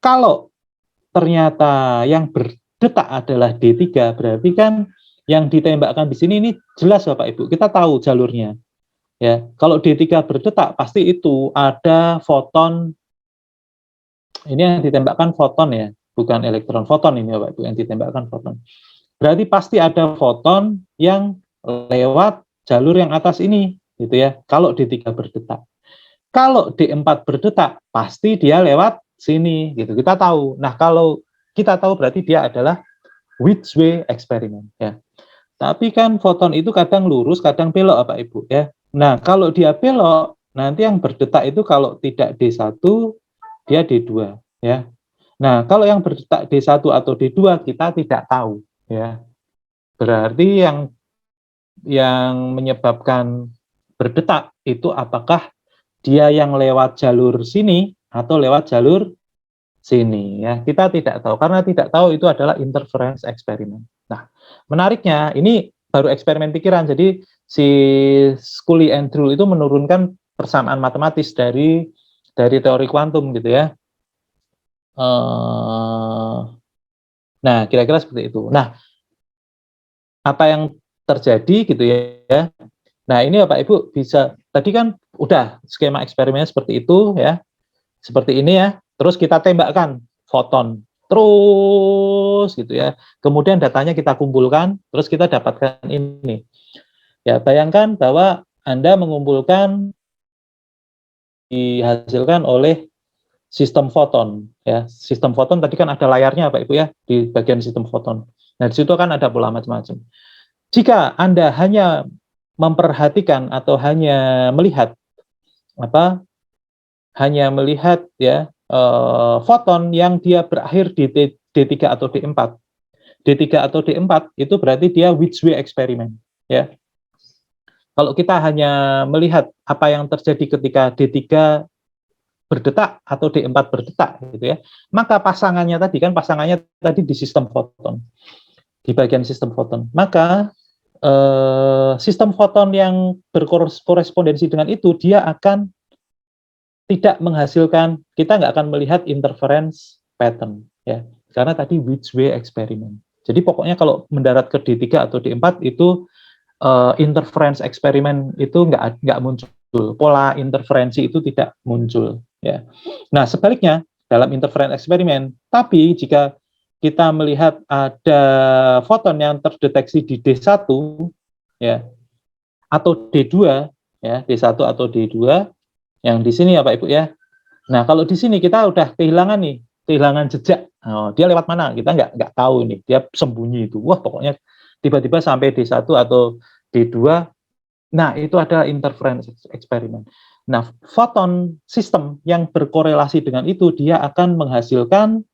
Kalau ternyata yang berdetak adalah D3, berarti kan yang ditembakkan di sini ini jelas Bapak Ibu, kita tahu jalurnya. Ya, kalau D3 berdetak pasti itu ada foton, ini yang ditembakkan foton ya, bukan elektron, foton ini Bapak Ibu yang ditembakkan foton. Berarti pasti ada foton yang lewat jalur yang atas ini, gitu ya. Kalau D3 berdetak. Kalau D4 berdetak, pasti dia lewat sini, gitu. Kita tahu. Nah, kalau kita tahu berarti dia adalah which way eksperimen, ya. Tapi kan foton itu kadang lurus, kadang belok, Bapak Ibu, ya. Nah, kalau dia belok, nanti yang berdetak itu kalau tidak D1, dia D2, ya. Nah, kalau yang berdetak D1 atau D2 kita tidak tahu, ya. Berarti yang menyebabkan berdetak itu apakah dia yang lewat jalur sini atau lewat jalur sini, ya. Kita tidak tahu, karena tidak tahu itu adalah interference eksperimen. Nah, menariknya ini baru eksperimen pikiran. Jadi si Scully and Drull itu menurunkan persamaan matematis dari teori kuantum gitu ya. Nah, kira-kira seperti itu. Nah, apa yang terjadi gitu ya. Nah, ini Bapak Ibu bisa, tadi kan udah skema eksperimennya seperti itu ya. Seperti ini ya. Terus kita tembakkan foton. Terus gitu ya. Kemudian datanya kita kumpulkan, terus kita dapatkan ini. Ya, bayangkan bahwa Anda mengumpulkan, dihasilkan oleh sistem foton ya. Sistem foton tadi kan ada layarnya Pak Ibu ya di bagian sistem foton. Nah, di situ kan ada pola macam-macam. Jika Anda hanya memperhatikan atau hanya melihat ya foton yang dia berakhir di D3 atau D4. D3 atau D4 itu berarti dia which way eksperimen ya. Kalau kita hanya melihat apa yang terjadi ketika D3 berdetak atau D4 berdetak gitu ya, maka pasangannya tadi di sistem foton, di bagian sistem foton. Maka sistem foton yang berkorespondensi dengan itu dia akan tidak menghasilkan, kita nggak akan melihat interference pattern ya, karena tadi which way eksperimen. Jadi pokoknya kalau mendarat ke D3 atau D4 itu interference eksperimen itu nggak muncul, pola interferensi itu tidak muncul ya. Nah, sebaliknya dalam interference eksperimen, tapi jika kita melihat ada foton yang terdeteksi di D1 ya atau D2 ya, D1 atau D2 yang di sini ya Pak Ibu ya. Nah, kalau di sini kita udah kehilangan jejak. Oh, dia lewat mana? Kita nggak tahu nih. Dia sembunyi itu. Wah, pokoknya tiba-tiba sampai D1 atau D2. Nah, itu adalah interference eksperimen. Nah, foton sistem yang berkorelasi dengan itu dia akan menghasilkan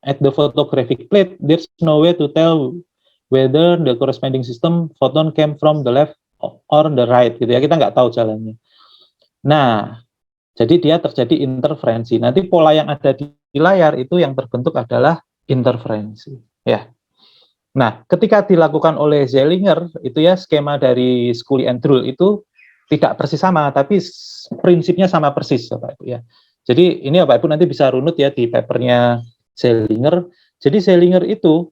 at the photographic plate there's no way to tell whether the corresponding system photon came from the left or the right gitu ya, kita nggak tahu jalannya. Nah, jadi dia terjadi interferensi. Nanti pola yang ada di layar itu yang terbentuk adalah interferensi ya. Nah, ketika dilakukan oleh Zellinger itu ya, skema dari Scully and Drull itu tidak persis sama, tapi prinsipnya sama persis Bapak Ibu ya. Jadi ini Bapak Ibu nanti bisa runut ya di papernya Zellinger. Jadi Zellinger itu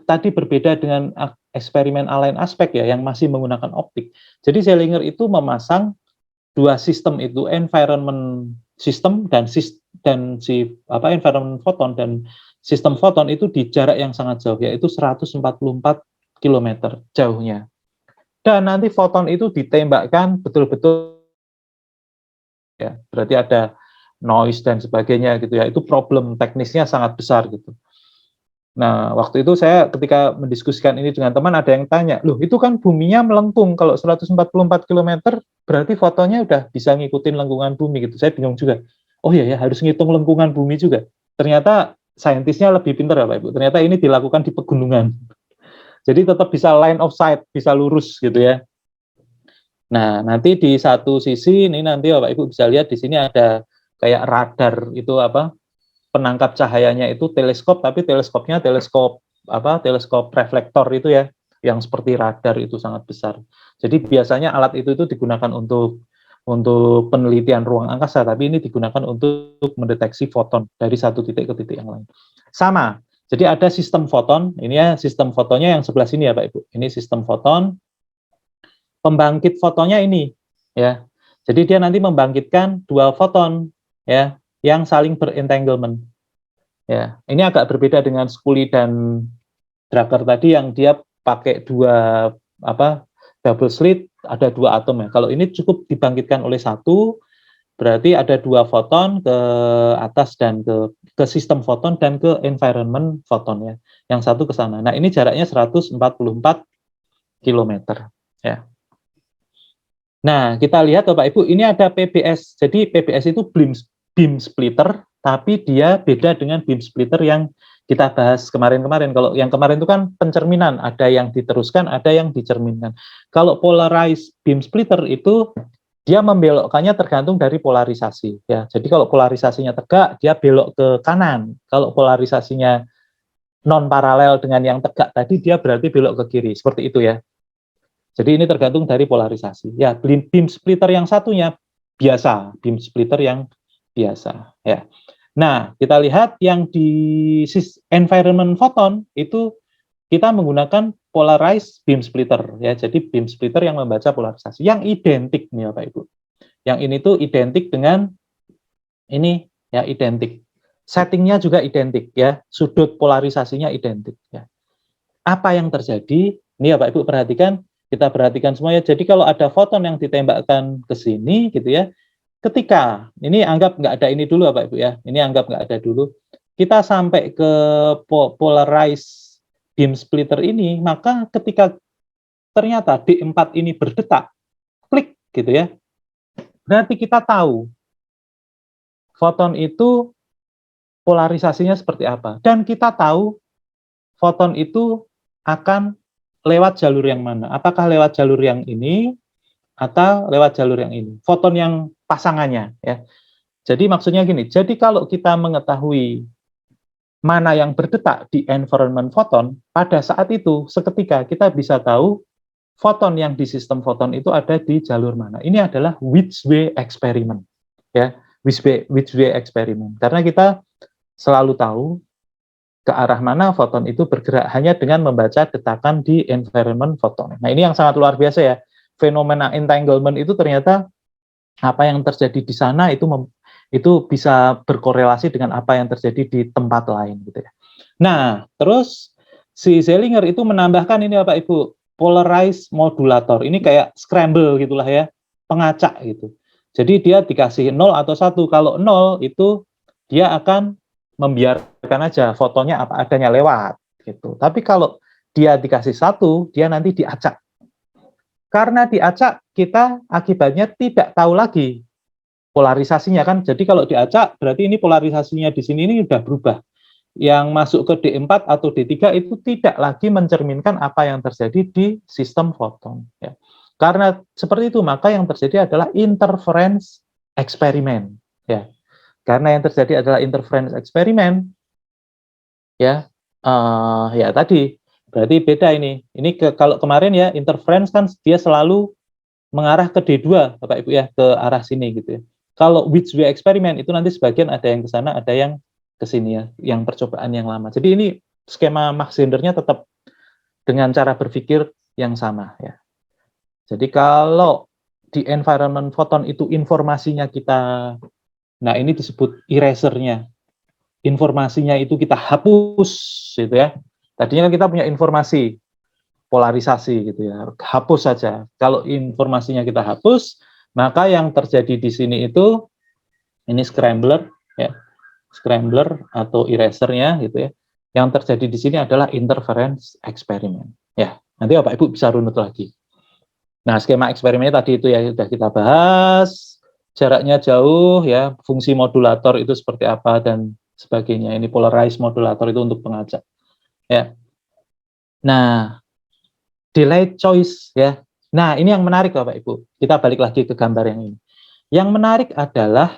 tadi berbeda dengan eksperimen align aspek ya yang masih menggunakan optik. Jadi Zellinger itu memasang dua sistem itu, environment system dan environment photon dan sistem foton itu di jarak yang sangat jauh, yaitu 144 km jauhnya. Dan nanti foton itu ditembakkan betul-betul ya, berarti ada noise dan sebagainya gitu ya. Itu problem teknisnya sangat besar gitu. Nah, waktu itu saya ketika mendiskusikan ini dengan teman, ada yang tanya, loh itu kan buminya melengkung, kalau 144 km berarti fotonya udah bisa ngikutin lengkungan bumi gitu. Saya bingung juga. Oh iya ya, harus ngitung lengkungan bumi juga. Ternyata saintisnya lebih pintar ya Pak Ibu. Ternyata ini dilakukan di pegunungan. Jadi tetap bisa line of sight, bisa lurus gitu ya. Nah, nanti di satu sisi ini nanti Bapak Ibu bisa lihat di sini ada kayak radar itu penangkap cahayanya itu teleskop, tapi teleskopnya teleskop reflektor itu ya, yang seperti radar itu sangat besar. Jadi biasanya alat itu digunakan untuk untuk penelitian ruang angkasa, tapi ini digunakan untuk mendeteksi foton dari satu titik ke titik yang lain. Sama, jadi ada sistem foton, ini ya sistem fotonnya yang sebelah sini ya Pak Ibu. Ini sistem foton, pembangkit fotonnya ini ya. Jadi dia nanti membangkitkan dua foton ya yang saling berentanglement. Ya, ini agak berbeda dengan Scully dan Drucker tadi yang dia pakai dua double slit, ada dua atom ya. Kalau ini cukup dibangkitkan oleh satu, berarti ada dua foton ke atas dan ke sistem foton dan ke environment foton ya. Yang satu ke sana. Nah, ini jaraknya 144 km ya. Nah, kita lihat Bapak Ibu, ini ada PBS. Jadi PBS itu beam splitter, tapi dia beda dengan beam splitter yang kita bahas kemarin-kemarin. Kalau yang kemarin itu kan pencerminan, ada yang diteruskan, ada yang dicerminkan. Kalau polarized beam splitter itu dia membelokkannya tergantung dari polarisasi ya. Jadi kalau polarisasinya tegak, dia belok ke kanan. Kalau polarisasinya non paralel dengan yang tegak tadi, dia berarti belok ke kiri. Seperti itu ya. Jadi ini tergantung dari polarisasi. Ya, beam splitter yang satunya biasa, beam splitter yang biasa ya. Nah, kita lihat yang di environment photon itu kita menggunakan polarized beam splitter ya. Jadi beam splitter yang membaca polarisasi yang identik nih Bapak Ibu. Yang ini tuh identik dengan ini ya, identik. Settingnya juga identik ya, sudut polarisasinya identik ya. Apa yang terjadi? Ini ya Pak Ibu perhatikan, kita perhatikan semuanya. Jadi kalau ada foton yang ditembakkan ke sini gitu ya, ketika ini anggap nggak ada ini dulu Pak Ibu ya, ini anggap nggak ada dulu, kita sampai ke polarized beam splitter ini, maka ketika ternyata D4 ini berdetak, klik gitu ya, berarti kita tahu foton itu polarisasinya seperti apa, dan kita tahu foton itu akan lewat jalur yang mana, apakah lewat jalur yang ini atau lewat jalur yang ini, foton yang pasangannya ya. Jadi maksudnya gini, jadi kalau kita mengetahui mana yang berdetak di environment foton, pada saat itu seketika kita bisa tahu foton yang di sistem foton itu ada di jalur mana. Ini adalah which way experiment ya, which way experiment. Karena kita selalu tahu ke arah mana foton itu bergerak hanya dengan membaca detakan di environment foton. Nah, ini yang sangat luar biasa ya. Fenomena entanglement itu ternyata apa yang terjadi di sana itu bisa berkorelasi dengan apa yang terjadi di tempat lain gitu ya. Nah, terus si Zellinger itu menambahkan ini Bapak Ibu, polarized modulator. Ini kayak scramble gitulah ya, pengacak gitu. Jadi dia dikasih 0 atau 1. Kalau 0 itu dia akan membiarkan aja fotonya apa adanya lewat gitu. Tapi kalau dia dikasih 1, dia nanti diacak. Karena diacak, kita akibatnya tidak tahu lagi polarisasinya kan. Jadi kalau diacak, berarti ini polarisasinya di sini ini sudah berubah. Yang masuk ke D4 atau D3 itu tidak lagi mencerminkan apa yang terjadi di sistem foton. Ya. Karena seperti itu, maka yang terjadi adalah interference eksperimen. Ya. Karena yang terjadi adalah interference eksperimen, ya, ya tadi berarti beda ini. Ini kalau kemarin ya interference kan dia selalu mengarah ke D2 Bapak Ibu ya, ke arah sini gitu ya. Kalau which way eksperimen itu nanti sebagian ada yang ke sana, ada yang ke sini ya, yang percobaan yang lama. Jadi ini skema Mach-Zehnder-nya tetap dengan cara berpikir yang sama ya. Jadi kalau di environment foton itu informasinya kita, nah ini disebut erasernya. Informasinya itu kita hapus gitu ya. Tadinya kan kita punya informasi polarisasi gitu ya, hapus saja. Kalau informasinya kita hapus, maka yang terjadi di sini itu ini scrambler ya, scrambler atau erasernya gitu ya. Yang terjadi di sini adalah interference eksperimen. Ya, nanti Bapak Ibu bisa runut lagi. Nah, skema eksperimennya tadi itu ya sudah kita bahas, jaraknya jauh ya, fungsi modulator itu seperti apa dan sebagainya. Ini polarized modulator itu untuk pengacak. Ya. Nah, delayed choice ya. Nah, ini yang menarik Bapak Ibu. Kita balik lagi ke gambar yang ini. Yang menarik adalah